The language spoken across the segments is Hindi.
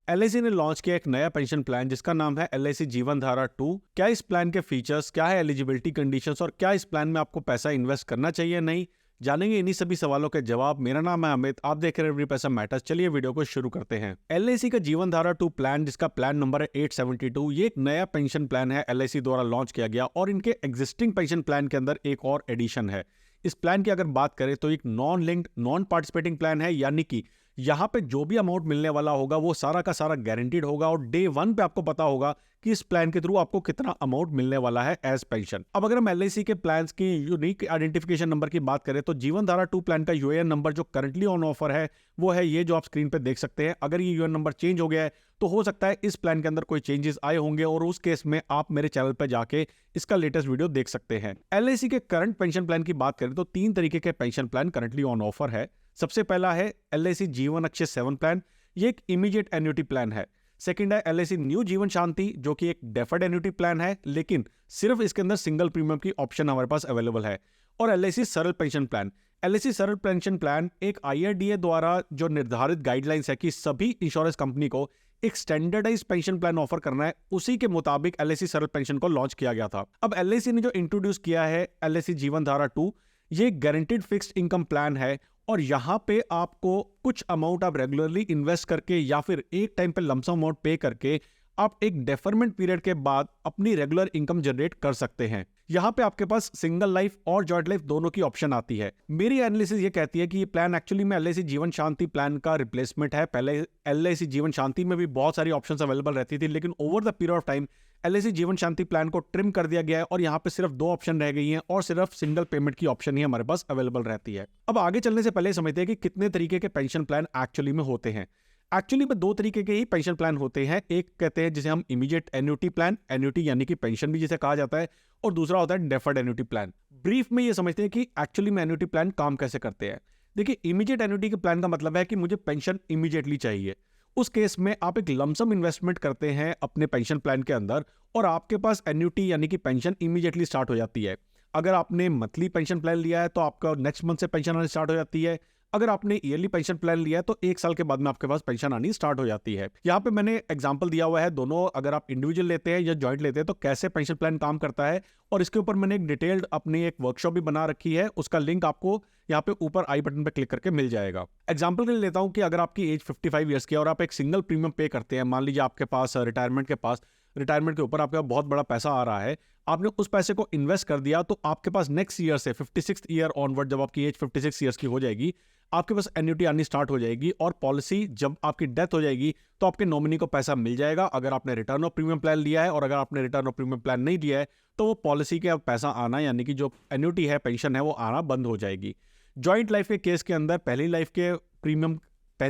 एलआईसी ने लॉन्च किया एक नया पेंशन प्लान जिसका नाम है एलआईसी जीवन धारा 2। क्या इस प्लान के फीचर्स, क्या है एलिजिबिलिटी कंडीशंस और क्या इस प्लान में आपको पैसा इन्वेस्ट करना चाहिए या नहीं, जानेंगे इन्हीं सभी सवालों के जवाब। मेरा नाम है अमित, आप देख रहे हैं एवरी पैसा मैटर्स। चलिए वीडियो को शुरू करते हैं। एलआईसी का जीवन धारा 2 प्लान, जिसका प्लान नंबर है 872, ये एक नया पेंशन प्लान है, एलआईसी द्वारा लॉन्च किया गया और इनके एग्जिस्टिंग पेंशन प्लान के अंदर एक और एडिशन है। इस प्लान की अगर बात करें तो एक non linked non participating plan है, यानी कि यहाँ पे जो भी अमाउंट मिलने वाला होगा वो सारा का सारा गारंटीड होगा और डे 1 पे आपको पता होगा कि इस प्लान के थ्रू आपको कितना अमाउंट मिलने वाला है एज पेंशन। अब अगर हम एलआईसी के प्लान्स की यूनिक आइडेंटिफिकेशन नंबर की बात करें तो जीवन धारा 2 प्लान का यूएएन नंबर जो करंटली ऑन ऑफर है वो है ये जो आप स्क्रीन पे देख सकते हैं। अगर ये यूएएन नंबर चेंज हो गया है तो हो सकता है इस प्लान के अंदर कोई चेंजेस आए होंगे और उस केस में आप मेरे चैनल पर जाके इसका लेटेस्ट वीडियो देख सकते हैं। एलआईसी के करंट पेंशन प्लान की बात करें तो 3 तरीके के pension plan currently on offer है। सबसे पहला है एलआईसी जीवन अक्षय 7 प्लान, ये एक इमीडिएट एन्युटी प्लान है। सेकंड है एलआईसी न्यू जीवन शांति, जो कि एक डेफर्ड एन्युटी प्लान है, लेकिन सिर्फ इसके अंदर सिंगल प्रीमियम की ऑप्शन हमारे पास अवेलेबल है। और एलआईसी सरल पेंशन प्लान, एलआईसी सरल पेंशन प्लान एक आईआरडीए द्वारा जो निर्धारित गाइडलाइंस है कि सभी इंश्योरेंस कंपनी को एक स्टैंडर्डाइज पेंशन प्लान ऑफर करना है, उसी के मुताबिक एलआईसी सरल पेंशन को लॉन्च किया गया था। अब एलआईसी ने जो इंट्रोड्यूस किया है एलआईसी जीवन धारा 2, ये गारंटीड फिक्स्ड इनकम प्लान है और यहां पे आपको कुछ अमाउंट आप रेगुलरली इन्वेस्ट करके या फिर एक टाइम पे लमसम अमाउंट पे करके आप एक डेफरमेंट पीरियड के बाद अपनी रेगुलर इनकम जनरेट कर सकते हैं। यहां पे आपके पास सिंगल लाइफ और जॉइंट लाइफ दोनों की ऑप्शन आती है। मेरी एनालिसिस ये कहती है कि ये प्लान एक्चुअली में एलआईसी जीवन शांति प्लान का रिप्लेसमेंट है। पहले एलआईसी जीवन शांति में भी बहुत सारी ऑप्शंस अवेलेबल रहती थी, लेकिन over the period of time LIC जीवन शांति प्लान को ट्रिम कर दिया गया है और यहाँ पे सिर्फ 2 ऑप्शन रह गई हैं और सिर्फ सिंगल पेमेंट की ऑप्शन ही हमारे पास अवेलेबल रहती है। अब आगे चलने से पहले समझते हैं कि कितने तरीके के पेंशन प्लान एक्चुअली में होते हैं। एक्चुअली में 2 तरीके के ही पेंशन प्लान होते हैं। एक कहते हैं जिसे हम इमीडिएट एन्युटी प्लान, एन्युटी यानी कि पेंशन भी जिसे कहा जाता है, और दूसरा होता है डेफर्ड एन्युटी प्लान। ब्रीफ में ये समझते हैं कि एक्चुअली में एन्युटी प्लान काम कैसे करते हैं। देखिए, इमीडिएट एन्युटी के प्लान का मतलब है कि मुझे पेंशन इमीडिएटली चाहिए। उस केस में आप एक लमसम इन्वेस्टमेंट करते हैं अपने पेंशन प्लान के अंदर और आपके पास एन्युटी यानी कि पेंशन इमीडिएटली स्टार्ट हो जाती है। अगर आपने मंथली पेंशन प्लान लिया है तो आपका नेक्स्ट मंथ से पेंशन आनी स्टार्ट हो जाती है। अगर आपने ईयरली पेंशन प्लान लिया है तो 1 साल के बाद में आपके पास पेंशन आनी स्टार्ट हो जाती है। यहाँ पे मैंने एग्जांपल दिया हुआ है दोनों, अगर आप इंडिविजुअल लेते हैं या जॉइंट लेते हैं तो कैसे पेंशन प्लान काम करता है, और इसके ऊपर मैंने एक डिटेल्ड अपनी एक वर्कशॉप भी बना रखी है। उसका लिंक आपको यहाँ पे ऊपर आई बटन पे क्लिक करके मिल जाएगा। एग्जांपल के लिए लेता हूँ कि अगर आपकी एज 55 ईयर्स की है और आप एक सिंगल प्रीमियम पे करते हैं, मान लीजिए आपके पास रिटायरमेंट के ऊपर आपका बहुत बड़ा पैसा आ रहा है, आपने उस पैसे को इन्वेस्ट कर दिया, तो आपके पास नेक्स्ट ईयर से 56th ईयर ऑनवर्ड, जब आपकी एज 56 ईयर्स की हो जाएगी, आपके पास एन्युटी आनी स्टार्ट हो जाएगी और पॉलिसी जब आपकी डेथ हो जाएगी तो आपके नॉमिनी को पैसा मिल जाएगा अगर आपने रिटर्न ऑफ प्रीमियम प्लान लिया है, और अगर आपने रिटर्न ऑफ प्रीमियम प्लान नहीं लिया है तो वो पॉलिसी के पैसा आना, यानी कि जो एन्युटी है, पेंशन है, वो आना बंद हो जाएगी। जॉइंट लाइफ के केस के अंदर पहली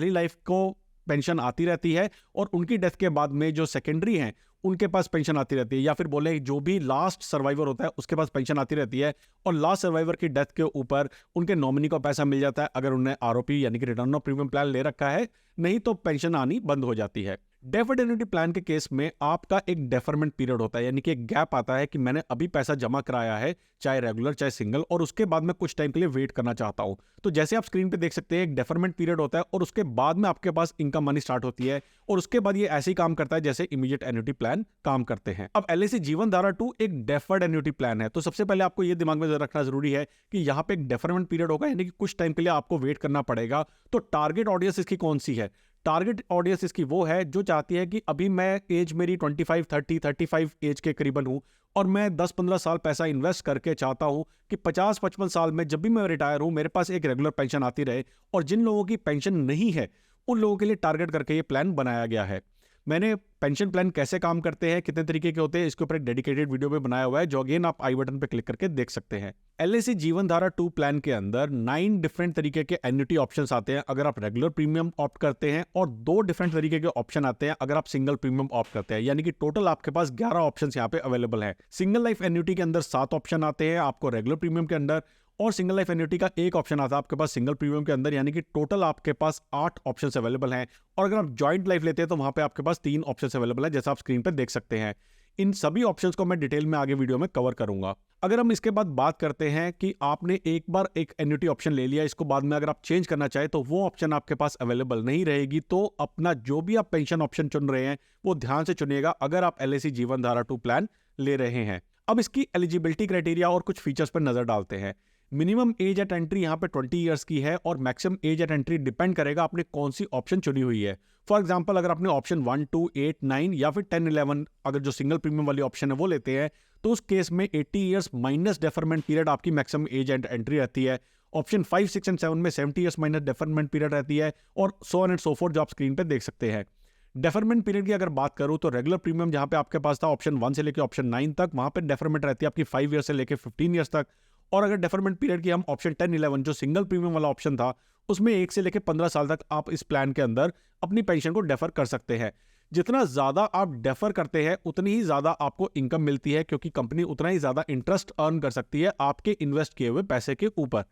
लाइफ को पेंशन आती रहती है और उनकी डेथ के बाद में जो सेकेंडरी हैं उनके पास पेंशन आती रहती है, या फिर बोले जो भी लास्ट सर्वाइवर होता है उसके पास पेंशन आती रहती है और लास्ट सर्वाइवर की डेथ के ऊपर उनके नॉमिनी को पैसा मिल जाता है अगर उन्हें आरओपी यानी कि रिटर्न ऑफ प्रीमियम प्लान ले रखा है, नहीं तो पेंशन आनी बंद हो जाती है। डेफर्ड एन्युटी प्लान के केस में आपका एक डेफरमेंट पीरियड होता है, यानी कि एक गैप आता है कि मैंने अभी पैसा जमा कराया है, चाहे रेगुलर चाहे सिंगल, और उसके बाद मैं कुछ टाइम के लिए वेट करना चाहता हूं। तो जैसे आप स्क्रीन पे देख सकते हैं एक डेफरमेंट पीरियड होता है और उसके बाद में आपके पास इनकम आनी स्टार्ट होती है और उसके बाद ये ऐसे ही काम करता है जैसे इमीडिएट एन्युटी प्लान काम करते हैं। अब एलआईसी जीवन धारा 2 एक डेफर्ड एन्युटी प्लान है, तो सबसे पहले आपको ये दिमाग में रखना जरूरी है कि यहाँ पे एक डेफरमेंट पीरियड होगा, यानी कि कुछ टाइम के लिए आपको वेट करना पड़ेगा। तो टारगेट ऑडियंस इसकी कौन सी है? टारगेट ऑडियंस इसकी वो है जो चाहती है कि अभी मैं एज मेरी 35 एज के करीबन हूं और मैं 10-15 साल पैसा इन्वेस्ट करके चाहता हूं कि 50-55 साल में जब भी मैं रिटायर हूं मेरे पास एक रेगुलर पेंशन आती रहे। और जिन लोगों की पेंशन नहीं है उन लोगों के लिए टारगेट करके ये प्लान बनाया गया है। मैंने पेंशन प्लान कैसे काम करते हैं, कितने तरीके के होते हैं, इसके ऊपर एक डेडिकेटेड वीडियो भी बनाया हुआ है जो अगेन आप आई बटन पे क्लिक करके देख सकते हैं। एलआईसी जीवन धारा 2 प्लान के अंदर 9 डिफरेंट तरीके के एन्युटी ऑप्शंस आते हैं अगर आप रेगुलर प्रीमियम ऑप्ट करते हैं, और 2 डिफरेंट तरीके के ऑप्शन आते हैं अगर आप सिंगल प्रीमियम ऑप्ट करते हैं, यानी कि टोटल आपके पास 11 ऑप्शंस यहाँ पे अवेलेबल है। सिंगल लाइफ एन्युटी के अंदर 7 ऑप्शन आते हैं आपको रेगुलर प्रीमियम के अंदर, और सिंगल लाइफ एन्युटी का 1 ऑप्शन आता है आपके पास सिंगल प्रीमियम के अंदर, यानी कि टोटल आपके पास 8 ऑप्शंस अवेलेबल हैं। और अगर आप जॉइंट लाइफ लेते हैं तो वहां पे आपके पास 3 ऑप्शंस अवेलेबल है, जैसा आप स्क्रीन पर देख सकते हैं। इन सभी ऑप्शंस को मैं डिटेल में आगे वीडियो में कवर करूंगा। अगर हम इसके बाद बात करते हैं कि आपने एक बार एक एन्युटी ऑप्शन ले लिया, इसको बाद में अगर आप चेंज करना चाहे तो वो ऑप्शन आपके पास अवेलेबल नहीं रहेगी। तो अपना जो भी आप पेंशन ऑप्शन चुन रहे हैं वो ध्यान से चुनिएगा अगर आप LIC जीवन धारा 2 प्लान ले रहे हैं। अब इसकी एलिजिबिलिटी क्राइटेरिया और कुछ फीचर्स पर नजर डालते हैं। मिनिमम एज एट एंट्री यहाँ पे 20 ईयर्स की है और maximum age eight entry depend करेगा आपने कौन सी ऑप्शन चुनी हुई है। फॉर एग्जांपल अगर आपने ऑप्शन 1, 2, 8, 9 या फिर 10, 11 अगर जो सिंगल प्रीमियम वाली ऑप्शन है वो लेते हैं तो उस केस में 80 ईयर्स माइनस डेफरमेंट पीरियड आपकी मैक्सिमम एज एंड एंट्री रहती है। ऑप्शन 5, 6 एंड 7 में 70 ईयर्स माइनस डेफरमेंट पीरियड रहती है और so on and so fourth जो आप स्क्रीन पे देख सकते हैं। डेफरमेंट पीरियड की अगर बात करूं तो रेगुलर प्रीमियम जहां पे आपके पास था ऑप्शन 1 से लेकर ऑप्शन 9 तक, वहां पे डेफरमेंट रहती है आपकी 5 ईयर से लेकर 15 ईयर्स तक। और अगर डेफरमेंट पीरियड की हम ऑप्शन 10, 11 जो सिंगल प्रीमियम वाला ऑप्शन था उसमें 1 से लेकर 15 साल तक आप इस प्लान के अंदर अपनी पेंशन को डेफर कर सकते हैं। जितना ज्यादा आप डेफर करते हैं उतनी ही ज्यादा आपको इनकम मिलती है, क्योंकि कंपनी उतना ही ज्यादा इंटरेस्ट अर्न कर सकती है आपके इन्वेस्ट किए हुए पैसे के ऊपर।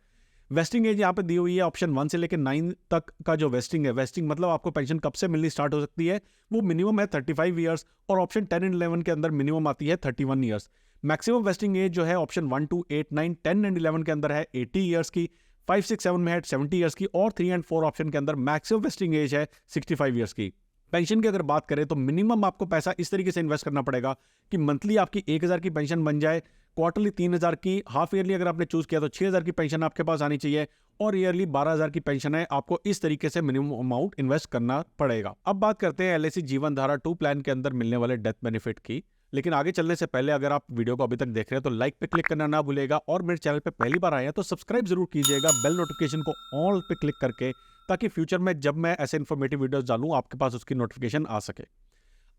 वेस्टिंग एज यहाँ पे दी हुई है ऑप्शन 1 से लेकर 9 तक का जो वेस्टिंग है, वेस्टिंग मतलब आपको पेंशन कब से मिलनी स्टार्ट हो सकती है, वो मिनिमम है 35 ईयर्स और ऑप्शन 10 एंड 11 के अंदर मिनिमम आती है 31 ईयर्स। मैक्सिमम वेस्टिंग एज जो है ऑप्शन 1, 2, 8, 9, 10 एंड 11 के अंदर है 80 ईयर्स की, 5, 6, 7 में है 70 ईयर्स की और 3 एंड 4 ऑप्शन के अंदर मैक्सिमम वेस्टिंग एज है 65 ईयर्स की। पेंशन की अगर बात करें तो मिनिमम आपको पैसा इस तरीके से इन्वेस्ट करना पड़ेगा कि मंथली आपकी 1000 की पेंशन बन जाए, क्वार्टरली 3000 की, हाफ ईयरली अगर आपने चूज किया तो 6000 की पेंशन आपके पास आनी चाहिए और ईयरली 12000 की पेंशन है। आपको इस तरीके से मिनिमम अमाउंट इन्वेस्ट करना पड़ेगा। अब बात करते हैं LIC जीवन धारा 2 प्लान के अंदर मिलने वाले डेथ बेनिफिट की। लेकिन आगे चलने से पहले अगर आप वीडियो को अभी तक देख रहे हैं तो लाइक पे क्लिक करना ना भूलेगा और मेरे चैनल पे पहली बार आए हैं तो सब्सक्राइब जरूर कीजिएगा बेल नोटिफिकेशन को ऑल पे क्लिक करके, ताकि फ्यूचर में जब मैं ऐसे इन्फॉर्मेटिव वीडियोस डालूं आपके पास उसकी नोटिफिकेशन आ सके।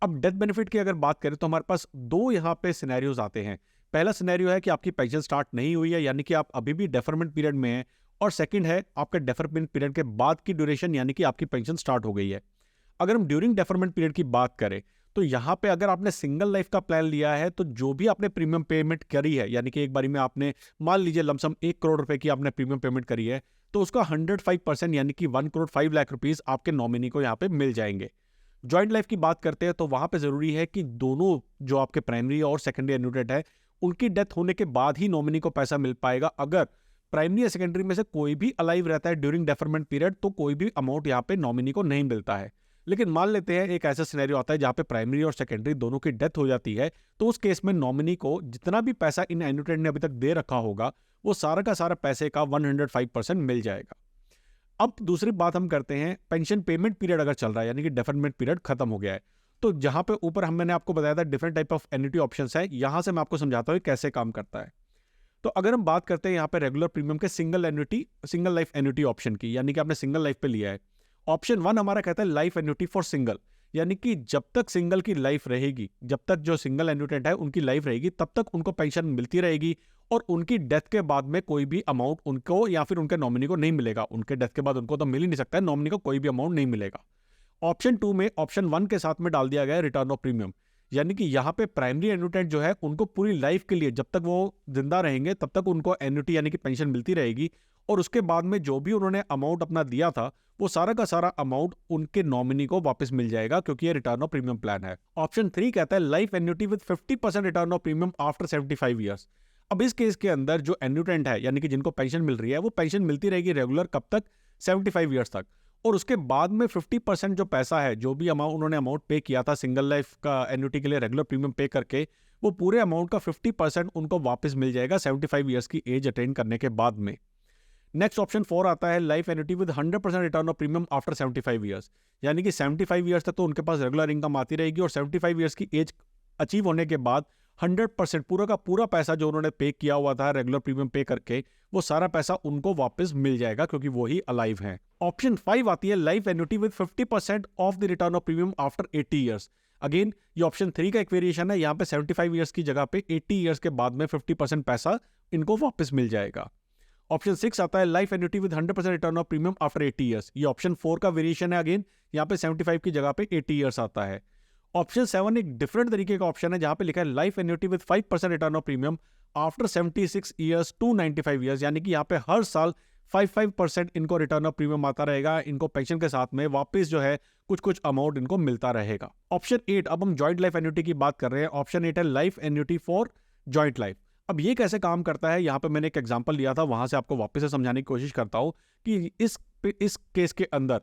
अब डेथ बेनिफिट की अगर बात करें तो हमारे पास दो यहाँ पे सिनेरियोज आते हैं। पहला सिनेरियो है कि आपकी पेंशन स्टार्ट नहीं हुई है, यानी कि आप अभी भी डेफरमेंट पीरियड में हैं, और सेकंड है आपका डेफरमेंट पीरियड के बाद की ड्यूरेशन, यानी कि आपकी पेंशन स्टार्ट हो गई है। अगर हम ड्यूरिंग डेफरमेंट पीरियड की बात करें तो यहाँ पे अगर आपने सिंगल लाइफ का प्लान लिया है तो जो भी आपने प्रीमियम पेमेंट करी है, यानी कि एक बारी में आपने मान लीजिए लमसम 1 करोड़ रुपए की आपने प्रीमियम पेमेंट करी है, तो उसका 105% यानी कि 1 करोड़ 5 लाख रुपीज आपके नॉमिनी को यहाँ पे मिल जाएंगे। ज्वाइंट लाइफ की बात करते हैं तो वहां पे जरूरी है कि दोनों जो आपके प्राइमरी और सेकेंडरी एन्युटेड है उनकी डेथ होने के बाद ही नॉमिनी को पैसा मिल पाएगा। अगर प्राइमरी या सेकेंडरी में से कोई भी अलाइव रहता है ड्यूरिंग डेफरमेंट पीरियड तो कोई भी अमाउंट यहाँ पे नॉमिनी को नहीं मिलता है। लेकिन मान लेते हैं एक ऐसा सिनेरियो आता है जहां पे प्राइमरी और सेकेंडरी दोनों की डेथ हो जाती है, तो उस केस में नॉमिनी को जितना भी पैसा इन एन्युटेड ने अभी तक दे रखा होगा वो सारा का सारा पैसे का 105% मिल जाएगा। अब दूसरी बात हम करते हैं, पेंशन पेमेंट पीरियड अगर चल रहा है यानी कि डेफरमेंट पीरियड खत्म हो गया है, तो जहां पे ऊपर मैंने आपको बताया था different type of annuity options है, यहां से मैं आपको समझाता हूं कैसे काम करता है। तो अगर हम बात करते हैं यहाँ पे रेगुलर प्रीमियम के सिंगल लाइफ एन्युटी ऑप्शन की, यानी कि आपने सिंगल लाइफ पे लिया है, ऑप्शन 1 हमारा कहता है लाइफ एन्युटी फॉर सिंगल, यानी कि जब तक सिंगल की लाइफ रहेगी, जब तक जो सिंगल एन्युटेंट है उनकी लाइफ रहेगी तब तक उनको पेंशन मिलती रहेगी और उनकी डेथ के बाद में कोई भी अमाउंट उनको या फिर उनके नॉमिनी को नहीं मिलेगा। उनके डेथ के बाद उनको तो मिल ही नहीं सकता है, नॉमिनी को कोई भी अमाउंट नहीं मिलेगा। ऑप्शन 2 में ऑप्शन 1 के साथ में डाल दिया गया है रिटर्न ऑफ प्रीमियम, यानी कि यहाँ पे प्राइमरी एन्युटेंट जो है उनको पूरी लाइफ के लिए जब तक वो जिंदा रहेंगे तब तक उनको एन्युटी यानी कि पेंशन मिलती रहेगी और उसके बाद में जो भी उन्होंने अमाउंट अपना दिया था वो सारा का सारा अमाउंट उनके नॉमिनी को वापस मिल जाएगा, क्योंकि ये रिटर्न ऑफ प्रीमियम प्लान है। ऑप्शन 3 कहता है life annuity with 50% return of premium after 75 years. अब इस केस के अंदर जो एन्युटेंट है यानी कि जिनको पेंशन मिल रही है वो पेंशन मिलती रहेगी रेगुलर कब तक, 75 ईयर्स तक, और उसके बाद में 50% जो पैसा है, जो भी उन्होंने अमाउंट पे किया था सिंगल लाइफ का एन्युटी के लिए रेगुलर प्रीमियम पे करके, वो पूरे अमाउंट का 50% उनको वापस मिल जाएगा 75 ईयर्स की एज अटेन करने के बाद में। नेक्स्ट ऑप्शन 4 आता है life annuity with 100% return of premium after 75 years, यानी कि 75 ईयर्स तक तो उनके पास रेगुलर इनकम आती रहेगी और 75 ईयर्स की एज अचीव होने के बाद 100% पूरा का पूरा पैसा जो उन्होंने पे किया हुआ था रेगुलर प्रीमियम पे करके, वो सारा पैसा उनको वापस मिल जाएगा क्योंकि वो ही अलाइव हैं। ऑप्शन 5 आती है life annuity with 50% of the return of premium after 80 years. Again ये ऑप्शन 3 का एक वेरिएशन है, यहाँ पे 75 ईयर्स की जगह पे 80 ईयर्स के बाद में 50% पैसा इनको वापस मिल जाएगा। ऑप्शन 6 आता है life annuity with 100% return of premium after 80 years. ये ऑप्शन 4 का वेरिएशन है, अगेन यहाँ पे 75 की जगह पे 80 ईयर्स आता है। ऑप्शन 7 एक डिफरेंट तरीके का ऑप्शन है जहां पे लिखा है life annuity with 5% return of premium after 76 years to 95 years, यानी कि यहाँ पे हर साल 5% इनको रिटर्न ऑफ प्रीमियम आता रहेगा, इनको पेंशन के साथ में वापस जो है कुछ कुछ अमाउंट इनको मिलता रहेगा। ऑप्शन 8, अब हम जॉइंट लाइफ एन्युटी की बात कर रहे हैं। ऑप्शन 8 है life annuity for joint life. अब ये कैसे काम करता है, यहाँ पे मैंने एक एग्जांपल लिया था, वहां से आपको वापस से समझाने की कोशिश करता हूँ कि इस केस के अंदर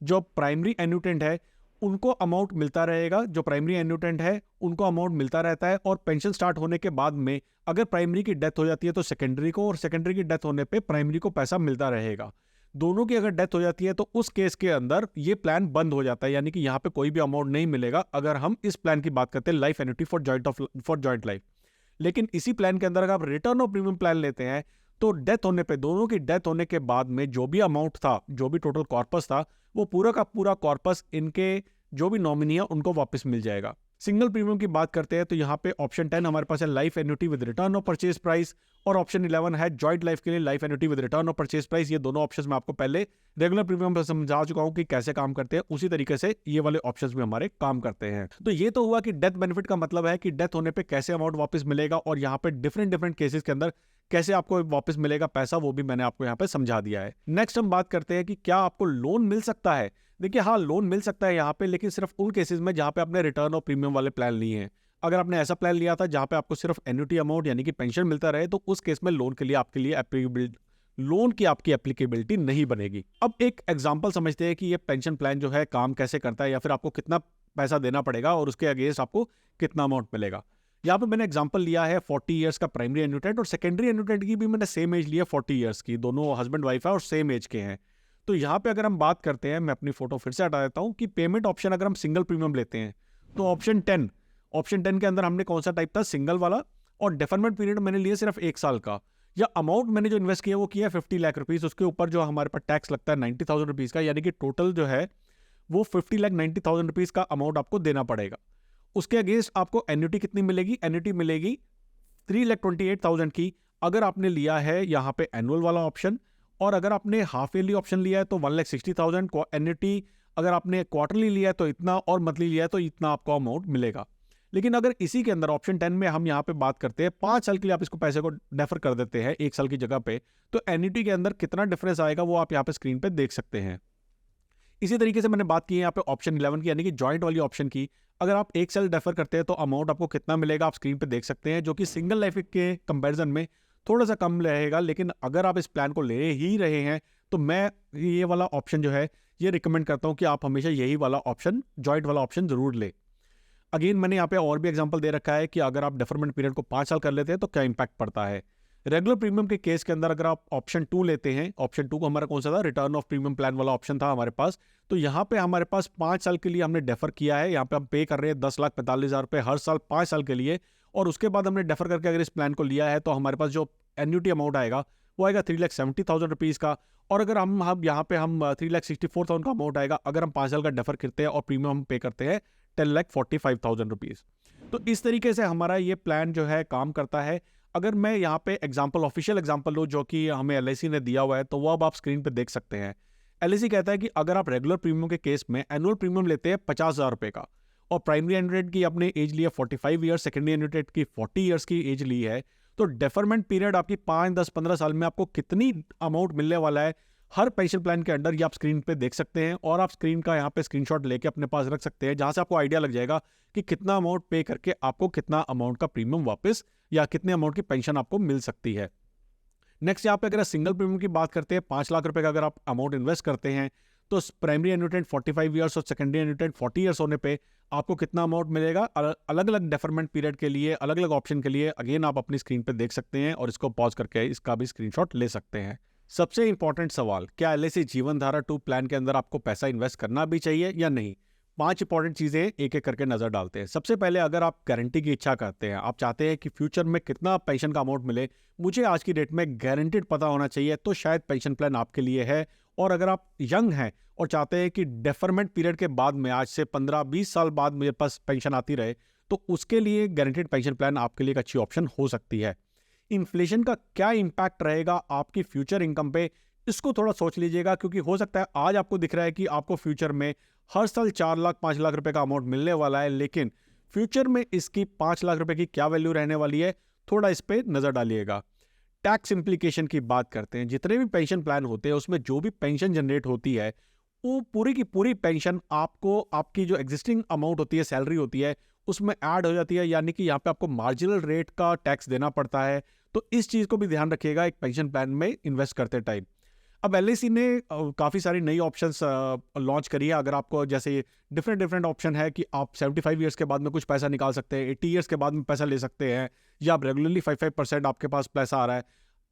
जो प्राइमरी एन्यूटेंट है उनको अमाउंट मिलता रहेगा, जो प्राइमरी एन्यूटेंट है उनको अमाउंट मिलता रहता है, और पेंशन स्टार्ट होने के बाद में अगर प्राइमरी की डेथ हो जाती है तो सेकेंडरी को, और सेकेंडरी की डेथ होने पे प्राइमरी को पैसा मिलता रहेगा। दोनों की अगर डेथ हो जाती है तो उस केस के अंदर ये प्लान बंद हो जाता है, यानी कि यहाँ पे कोई भी अमाउंट नहीं मिलेगा अगर हम इस प्लान की बात करते हैं life annuity for joint life. लेकिन इसी प्लान के अंदर अगर आप रिटर्न ऑफ प्रीमियम प्लान लेते हैं तो डेथ होने पे, दोनों की डेथ होने के बाद में जो भी अमाउंट था, जो भी टोटल कॉर्पस था, वो पूरा का पूरा कॉर्पस इनके जो भी नॉमिनी है उनको वापस मिल जाएगा। सिंगल प्रीमियम की बात करते हैं तो यहाँ पे ऑप्शन 10 हमारे पास है life annuity with return of purchase price, और ऑप्शन 11 है जॉइंट लाइफ के लिए life annuity with return of purchase price. ये दोनों ऑप्शंस मैं आपको पहले रेगुलर प्रीमियम पर समझा चुका हूं कि कैसे काम करते हैं, उसी तरीके से ये वाले ऑप्शंस भी हमारे काम करते हैं। तो ये तो हुआ कि डेथ बेनिफिट का मतलब है कि डेथ होने पे कैसे अमाउंट वापस मिलेगा, और यहाँ पे डिफरेंट केसेस के अंदर कैसे आपको वापस मिलेगा पैसा, वो भी मैंने आपको यहाँ पे समझा दिया है। नेक्स्ट हम बात करते हैं कि क्या आपको लोन मिल सकता है। देखिए हाँ, लोन मिल सकता है यहाँ पे, लेकिन सिर्फ उन केसेस में जहां पे आपने रिटर्न ऑफ प्रीमियम वाले प्लान लिए हैं। अगर आपने ऐसा प्लान लिया था जहां पे आपको सिर्फ एन्युटी अमाउंट यानी कि पेंशन मिलता रहे, तो उस केस में लोन के लिए आपके लिए आपकी एप्लीकेबिलिटी नहीं बनेगी। अब एक एग्जांपल समझते हैं कि ये पेंशन प्लान जो है काम कैसे करता है, या फिर आपको कितना पैसा देना पड़ेगा और उसके अगेंस्ट आपको कितना अमाउंट मिलेगा। यहाँ पे मैंने एग्जांपल लिया है 40 ईयर्स का प्राइमरी एन्युटेंट, और सेकेंडरी एन्युटेंट की भी मैंने सेम एज लिया 40 ईयर्स की, दोनों हस्बैंड वाइफ है और सेम एज के हैं। तो यहाँ पे अगर हम बात करते हैं, मैं अपनी फोटो फिर से हटा देता हूँ, कि पेमेंट ऑप्शन अगर हम सिंगल प्रीमियम लेते हैं तो ऑप्शन 10 के अंदर हमने कौन सा टाइप था, सिंगल वाला, और डेफरमेंट पीरियड मैंने लिया सिर्फ 1 साल का। या अमाउंट मैंने जो इन्वेस्ट किया वो किया 50 लाख रुपीज, उसके ऊपर जो हमारे पास टैक्स लगता है 90,000 रुपीज का, यानी कि टोटल जो है वो 50,90,000 रुपीज का अमाउंट आपको देना पड़ेगा। उसके अगेंस्ट आपको एन्युटी कितनी मिलेगी, एन्युटी मिलेगी 3,28,000 की अगर आपने लिया है यहाँ पे एनुअल वाला ऑप्शन, और अगर आपने हाफ ईयरली ऑप्शन लिया है तो 1,60,000 एन्युटी, अगर आपने क्वार्टरली लिया है तो इतना, और मंथली लिया है तो इतना आपको अमाउंट मिलेगा। लेकिन अगर इसी के अंदर ऑप्शन 10 में हम यहाँ पे बात करते हैं 5 साल के लिए आप इसको पैसे को डेफर कर देते हैं 1 साल की जगह पे, तो एन्युटी के अंदर कितना डिफरेंस आएगा वो आप यहाँ पे स्क्रीन पे देख सकते हैं। इसी तरीके से मैंने बात की है यहाँ पे ऑप्शन 11 की, यानी कि जॉइंट वाली ऑप्शन की। अगर आप 1 साल डेफर करते हैं तो अमाउंट आपको कितना मिलेगा आप स्क्रीन पे देख सकते हैं, जो कि सिंगल लाइफ के कंपेरिजन में थोड़ा सा कम रहेगा। लेकिन अगर आप इस प्लान को ले ही रहे हैं तो मैं ये वाला ऑप्शन जो है ये रिकमेंड करता हूं कि आप हमेशा यही वाला ऑप्शन, जॉइंट वाला ऑप्शन जरूर ले। अगेन मैंने यहाँ पे और भी एग्जांपल दे रखा है कि अगर आप डेफरमेंट पीरियड को 5 साल कर लेते हैं तो क्या इंपैक्ट पड़ता है। रेगुलर प्रीमियम के केस के अंदर अगर आप ऑप्शन 2 लेते हैं, ऑप्शन 2 को हमारा कौन सा था, रिटर्न ऑफ प्रीमियम प्लान वाला ऑप्शन था हमारे पास। तो यहाँ पे हमारे पास 5 साल के लिए हमने डेफर किया है, यहाँ पे हम पे कर रहे हैं 10,45,000 रुपये हर साल 5 साल के लिए, और उसके बाद हमने डेफर करके अगर इस प्लान को लिया है तो हमारे पास जो एन्युटी अमाउंट आएगा वो आएगा 3,70,000 रुपीज़ का। और अगर हम यहाँ पे हम 3,64,000 का अमाउंट आएगा अगर हम 5 साल का डेफर करते हैं और प्रीमियम हम पे करते हैं 10,45,000 रुपीज़। तो इस तरीके से हमारा ये प्लान जो है काम करता है। अगर मैं यहाँ पे एग्जांपल, ऑफिशियल एग्जांपल लूँ जो कि हमें LIC ने दिया हुआ है, तो वो अब आप स्क्रीन पे देख सकते हैं। LIC कहता है कि अगर आप रेगुलर प्रीमियम के केस में एनुअल प्रीमियम लेते हैं 50,000 रुपये का, और प्राइमरी एन्युटेंट की आपने एज ली है 45 ईयर्स, सेकेंडरी एन्युटेंट की 40 ईयर्स की एज ली है, तो डेफरमेंट पीरियड आपकी 5, 10, 15 साल में आपको कितनी अमाउंट मिलने वाला है हर पेंशन प्लान के अंडर, ये आप स्क्रीन पे देख सकते हैं। और आप स्क्रीन का यहाँ पे स्क्रीनशॉट लेके अपने पास रख सकते हैं, जहां से आपको आइडिया लग जाएगा कि कितना अमाउंट पे करके आपको कितना अमाउंट का प्रीमियम वापस, या कितने अमाउंट की पेंशन आपको मिल सकती है। नेक्स्ट यहाँ पे अगर सिंगल प्रीमियम की बात करते हैं, 5 लाख रुपए का अगर आप अमाउंट इन्वेस्ट करते हैं तो प्राइमरी एन्युटेंट 45 ईयर्स और सेकेंडरी एन्युटेंट 40 ईयर्स होने पे आपको कितना अमाउंट मिलेगा अलग अलग डेफरमेंट पीरियड के लिए, अलग अलग ऑप्शन के लिए। अगेन आप अपनी स्क्रीन पे देख सकते हैं और इसको पॉज करके इसका भी स्क्रीनशॉट ले सकते हैं। सबसे इंपॉर्टेंट सवाल, क्या LIC जीवन धारा 2 प्लान के अंदर आपको पैसा इन्वेस्ट करना भी चाहिए या नहीं? 5 इंपॉर्टेंट चीजें एक एक करके नजर डालते हैं। सबसे पहले, अगर आप गारंटी की इच्छा करते हैं, आप चाहते हैं कि फ्यूचर में कितना पेंशन का अमाउंट मिले मुझे आज की डेट में गारंटीड पता होना चाहिए, तो शायद पेंशन प्लान आपके लिए है। और अगर आप यंग हैं और चाहते हैं कि डेफरमेंट पीरियड के बाद में, आज से 15-20 साल बाद मेरे पास पेंशन आती रहे, तो उसके लिए गारंटीड पेंशन प्लान आपके लिए एक अच्छी ऑप्शन हो सकती है। इन्फ्लेशन का क्या इंपैक्ट रहेगा आपकी फ्यूचर इनकम पे, इसको थोड़ा सोच लीजिएगा, क्योंकि हो सकता है आज आपको दिख रहा है कि आपको फ्यूचर में हर साल 4 लाख 5 लाख रुपए का अमाउंट मिलने वाला है, लेकिन फ्यूचर में इसकी 5 लाख रुपए की क्या वैल्यू रहने वाली है, थोड़ा इस पे नजर डालिएगा। टैक्स इम्प्लीकेशन की बात करते हैं, जितने भी पेंशन प्लान होते हैं उसमें जो भी पेंशन जनरेट होती है वो पूरी की पूरी पेंशन आपको आपकी जो एग्जिस्टिंग अमाउंट होती है, सैलरी होती है, उसमें ऐड हो जाती है, यानी कि यहाँ पे आपको मार्जिनल रेट का टैक्स देना पड़ता है। तो इस चीज़ को भी ध्यान रखिएगा एक पेंशन प्लान में इन्वेस्ट करते टाइम। अब एलआईसी ने काफ़ी सारी नई ऑप्शंस लॉन्च करी है। अगर आपको जैसे डिफरेंट डिफरेंट ऑप्शन है कि आप 75 ईयर्स के बाद में कुछ पैसा निकाल सकते हैं, 80 ईयर्स के बाद में पैसा ले सकते हैं, या आप रेगुलरली 5% आपके पास पैसा आ रहा है।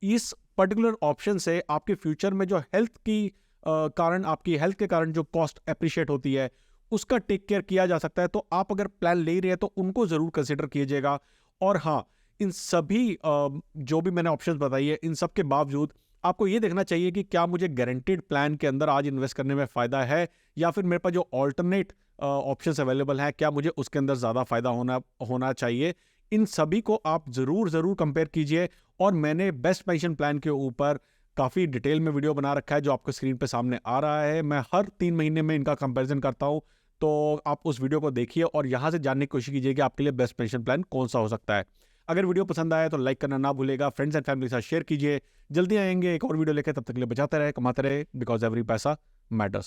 इस पर्टिकुलर ऑप्शन से आपके फ्यूचर में जो हेल्थ की कारण, आपकी हेल्थ के कारण जो कॉस्ट अप्रिशिएट होती है उसका टेक केयर किया जा सकता है। तो आप अगर प्लान ले रहे हैं तो उनको ज़रूर कंसिडर कीजिएगा। और हाँ, इन सभी जो भी मैंने ऑप्शंस बताई है, इन सब के बावजूद आपको ये देखना चाहिए कि क्या मुझे गारंटीड प्लान के अंदर आज इन्वेस्ट करने में फ़ायदा है, या फिर मेरे पास जो ऑल्टरनेट ऑप्शंस अवेलेबल हैं क्या मुझे उसके अंदर ज़्यादा फ़ायदा होना चाहिए। इन सभी को आप ज़रूर कंपेयर कीजिए। और मैंने बेस्ट पेंशन प्लान के ऊपर काफ़ी डिटेल में वीडियो बना रखा है जो आपको स्क्रीन पे सामने आ रहा है। मैं हर 3 महीने में इनका कंपैरिजन करता हूँ। तो आप उस वीडियो को देखिए और यहाँ से जानने की कोशिश कीजिए कि आपके लिए बेस्ट पेंशन प्लान कौन सा हो सकता है। अगर वीडियो पसंद आया तो लाइक करना ना भूलेगा, फ्रेंड्स एंड फैमिली के साथ शेयर कीजिए। जल्दी आएंगे एक और वीडियो लेकर, तब तक के लिए बचाते रहे, कमाते रहे, बिकॉज एवरी पैसा मैटर्स।